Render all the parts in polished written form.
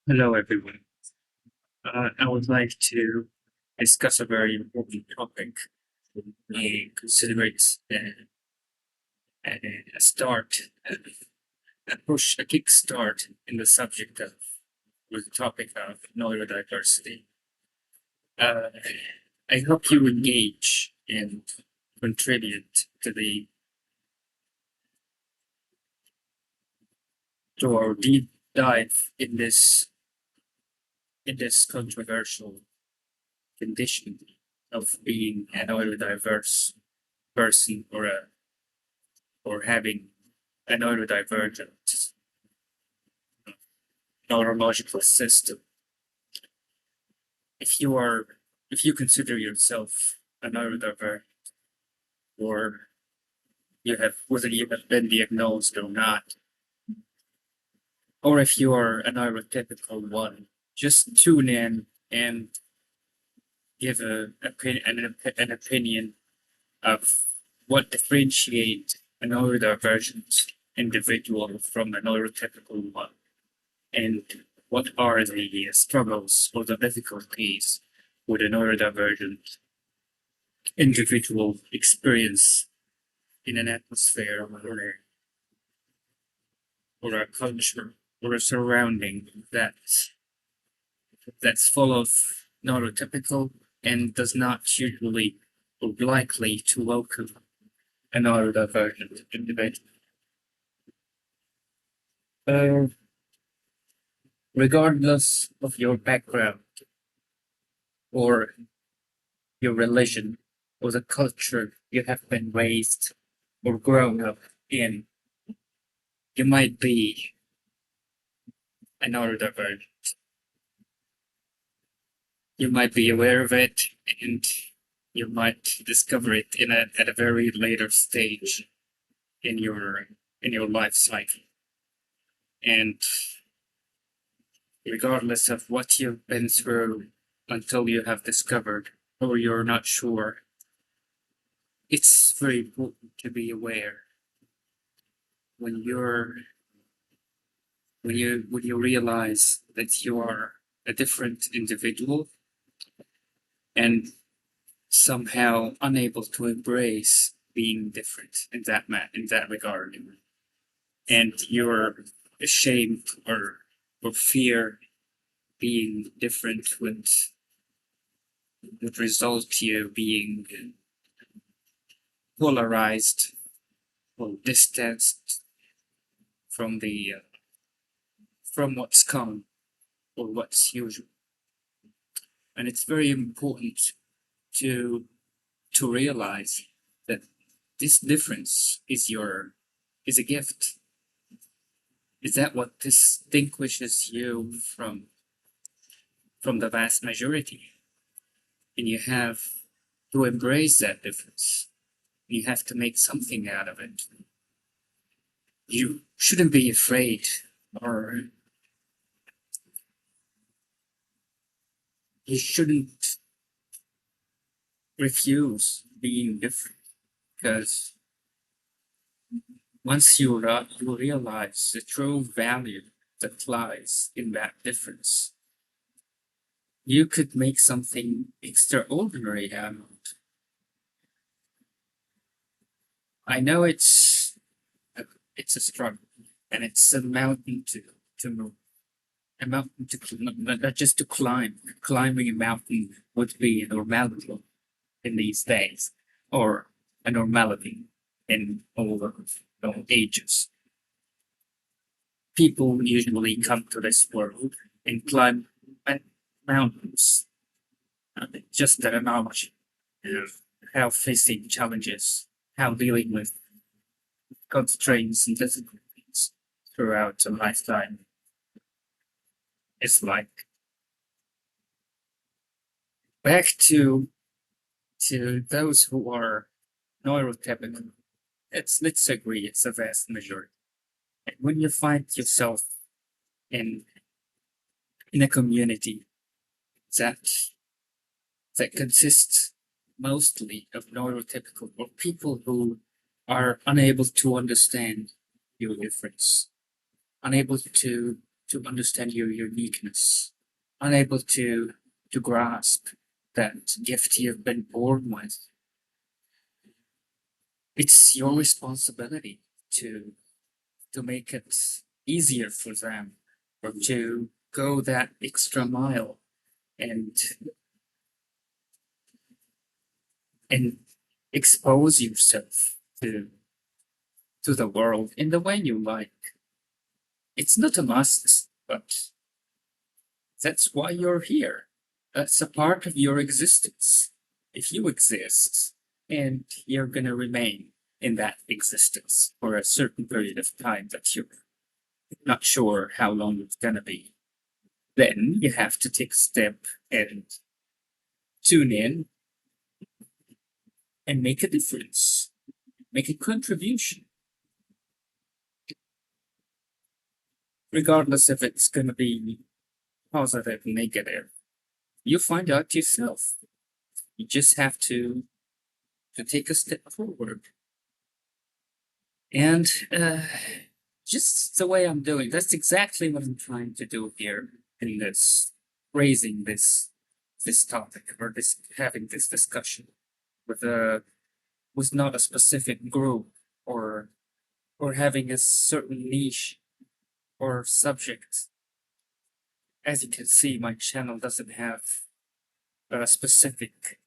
Hello, everyone. I would like to discuss a very important topic and consider it a start, a kick start in the subject of, with the topic of neurodiversity. Uh, I hope you engage and contribute to our deep dive in this controversial condition of being a neurodiverse person or having a neurodivergent neurological system. If you are, if you consider yourself a neurodivergent, or whether you have been diagnosed or not, or if you are a neurotypical one, just tune in and give an opinion of what differentiate a neurodivergent individual from a neurotypical one, and what are the struggles or the difficulties with a neurodivergent individual experience in an atmosphere or a culture or a surrounding that's full of neurotypical and does not usually or likely to welcome a neurodivergent individual. Uh, Regardless of your background or your religion or the culture you have been raised or grown up in, you might be a neurodivergent. You might be aware of it, and you might discover it at a very later stage in your life cycle. And regardless of what you've been through until you have discovered or you're not sure, it's very important to be aware when you realize that you are a different individual and somehow unable to embrace being different in that regard, and you're ashamed or fear being different would result you being polarized or distanced from the from what's common or what's usual. And it's very important to realize that this difference is a gift. Is that what distinguishes you from the vast majority? And you have to embrace that difference. You have to make something out of it. You shouldn't be afraid, or you shouldn't refuse being different, because once you realize the true value that lies in that difference, you could make something extraordinary out of it. I know it's a struggle, and it's a mountain to move, a mountain to not just to climb. Climbing a mountain would be a normality in these days, or a normality in all ages. People usually come to this world and climb mountains, just an analogy of how facing challenges, how dealing with constraints and difficulties throughout a lifetime is like. Back to those who are neurotypical, let's agree it's a vast majority. And when you find yourself in a community that consists mostly of neurotypical or people who are unable to understand your difference, unable to to understand your uniqueness, unable to grasp that gift you've been born with. It's your responsibility to make it easier for them, or to go that extra mile and and expose yourself to the world in the way you like. It's not a must, but that's why you're here. That's a part of your existence. If you exist and you're gonna remain in that existence for a certain period of time that you're not sure how long it's gonna be, then you have to take a step and tune in and make a difference, make a contribution, regardless if it's gonna be positive, negative. You find out yourself. You just have to take a step forward. And just the way I'm doing, that's exactly what I'm trying to do here in this, raising this topic, or this, having this discussion with not a specific group, or having a certain niche or subject. As you can see, my channel doesn't have a specific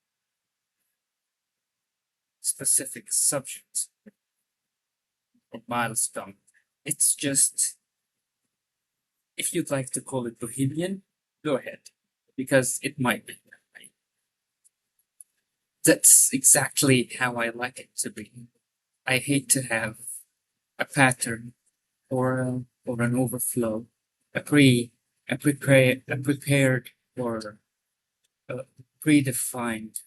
subject or milestone. It's just, if you'd like to call it bohemian, go ahead, because it might be that way. That's exactly how I like it to be. I hate to have a pattern or an overflow, a prepared or a predefined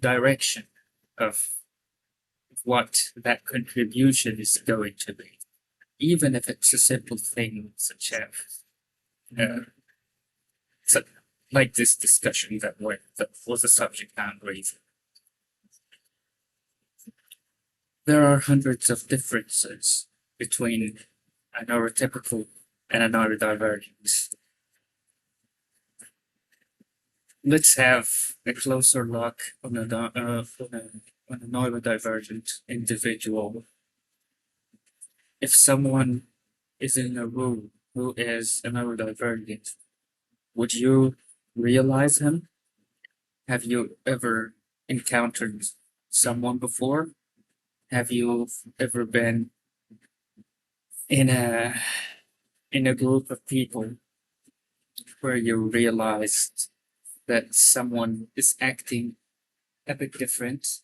direction of what that contribution is going to be, even if it's a simple thing such as so, like this discussion that was the subject I'm raising. There are hundreds of differences between a neurotypical and a neurodivergent. Let's have a closer look on a neurodivergent individual. If someone is in a room who is a neurodivergent, would you realize him? Have you ever encountered someone before? Have you ever been in a group of people where you realized that someone is acting a bit different?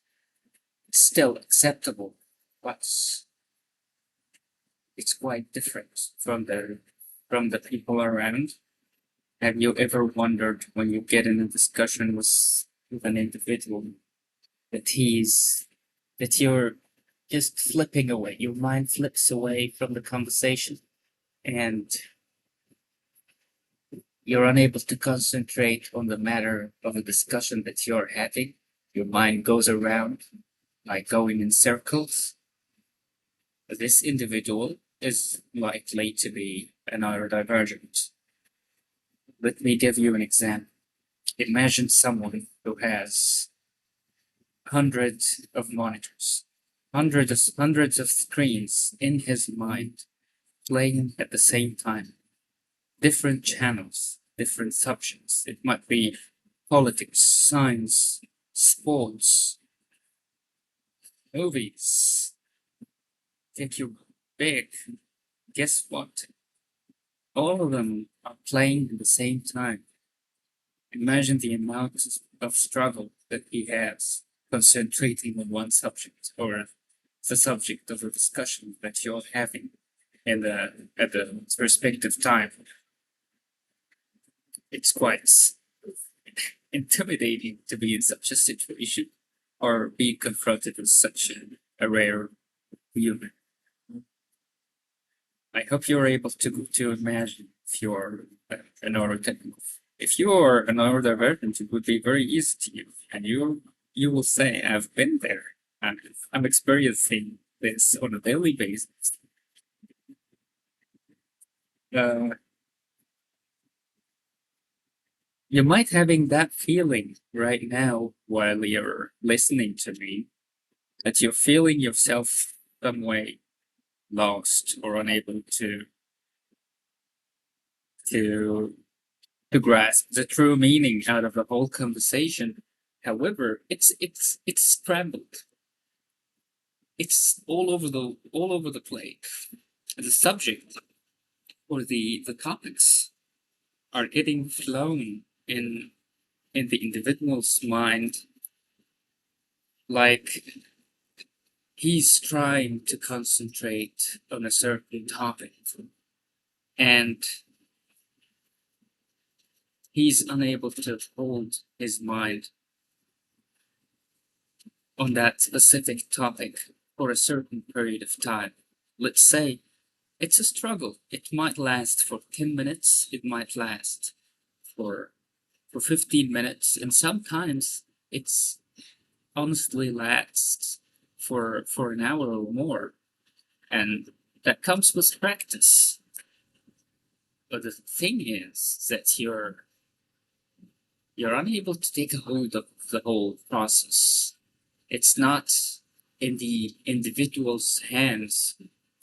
It's still acceptable, but it's quite different from the people around. Have you ever wondered, when you get in a discussion with an individual, that you're just flipping away, your mind flips away from the conversation, and you're unable to concentrate on the matter of the discussion that you're having? Your mind goes around, like going in circles. This individual is likely to be a neurodivergent. Let me give you an example. Imagine someone who has hundreds of monitors, hundreds of screens in his mind, playing at the same time. Different channels, different subjects. It might be politics, science, sports, movies. Think you're big. Guess what? All of them are playing at the same time. Imagine the amount of struggle that he has concentrating on one subject, or the subject of a discussion that you're having at the respective time. It's quite intimidating to be in such a situation, or be confronted with such a rare human. I hope you're able to imagine if you're a neurotypical. If you are a neurodivergent, it would be very easy to you, and you will say, "I've been there, and I'm experiencing this on a daily basis." uh, you might having that feeling right now while you're listening to me, that you're feeling yourself some way lost or unable to to grasp the true meaning out of the whole conversation. However, it's scrambled. It's all over the plate. The subject or the topics are getting flown in the individual's mind, like he's trying to concentrate on a certain topic and he's unable to hold his mind on that specific topic for a certain period of time. Let's say it's a struggle. It might last for 10 minutes, it might last for 15 minutes, and sometimes it's honestly lasts for an hour or more. And that comes with practice. But the thing is that you're unable to take a hold of the whole process. It's not in the individual's hands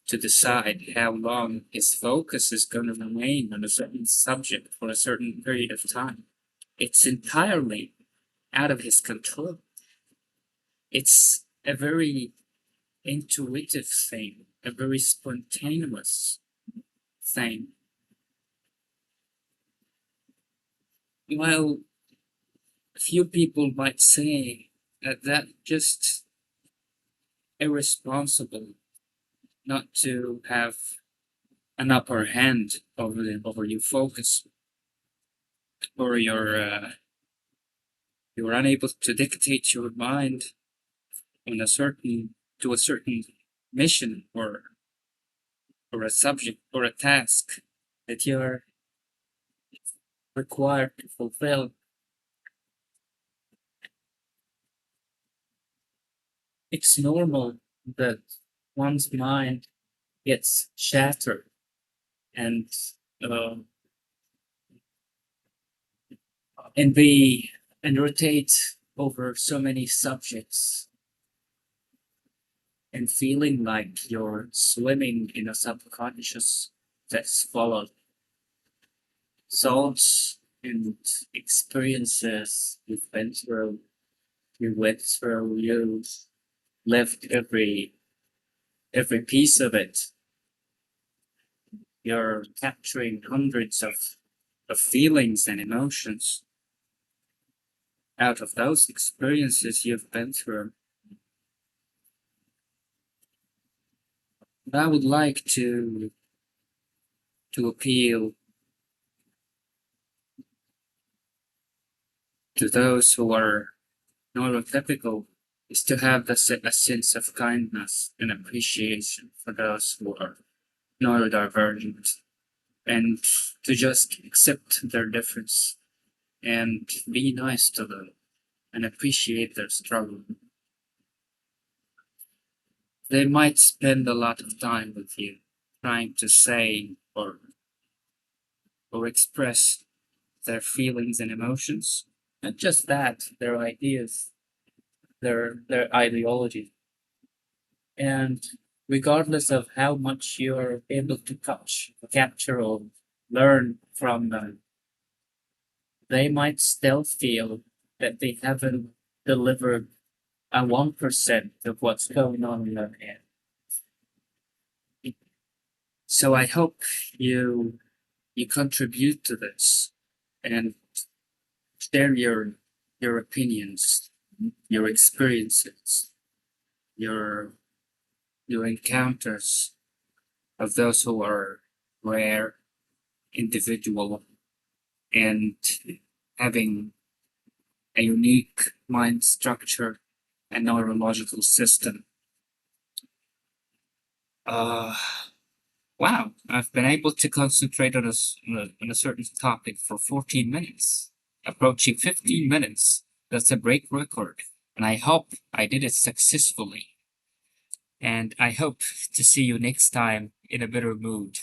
to decide how long his focus is going to remain on a certain subject for a certain period of time. It's entirely out of his control. It's a very intuitive thing, a very spontaneous thing. While a few people might say that just irresponsible not to have an upper hand over your focus, or you're unable to dictate your mind on a certain to a certain mission or a subject or a task that you're required to fulfill. It's normal that one's mind gets shattered and uh, and be and rotate over so many subjects and feeling like you're swimming in a subconscious that's full of thoughts and experiences you've been through, you went through, you lived every piece of it. You're capturing hundreds of feelings and emotions out of those experiences you've been through. I would like to appeal to those who are neurotypical is to have a sense of kindness and appreciation for those who are neurodivergent and to just accept their difference and be nice to them and appreciate their struggle. They might spend a lot of time with you trying to say or express their feelings and emotions. Not just that, their ideas, their ideology. And regardless of how much you're able to touch, capture, or learn from them, they might still feel that they haven't delivered a 1% of what's going on in their head. So I hope you contribute to this and share your opinions, your experiences, your your encounters of those who are rare, individual, and having a unique mind structure and neurological system. Uh, wow, I've been able to concentrate on on a certain topic for 14 minutes, approaching 15 minutes. That's a break record, and I hope I did it successfully. And I hope to see you next time in a better mood.